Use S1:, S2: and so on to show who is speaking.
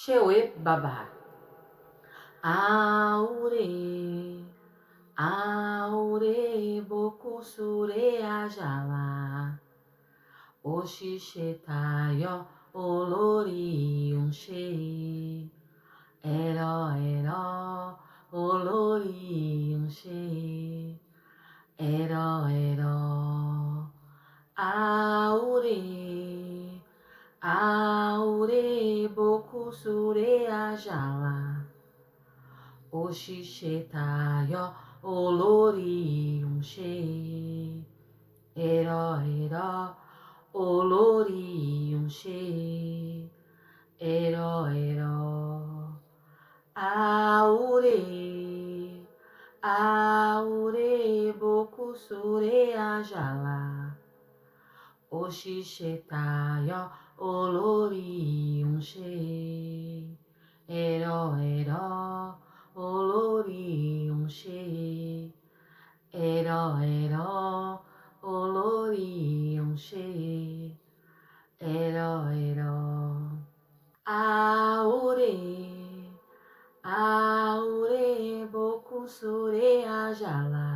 S1: Xeuê babá. Aure, aure, boku sure ajala. Oxixetaio, olori unche. Ero, olori unche. Ero, aure, aure, boku sure ajala. Oxixetaio, olori unche. Ero, olori unche. Ero, aure, aure, boku sure ajala. Oxixetaio, olori unche. Ero, olori unche. Ero, olori unche. Ero, aure, aure, boku sure ajala.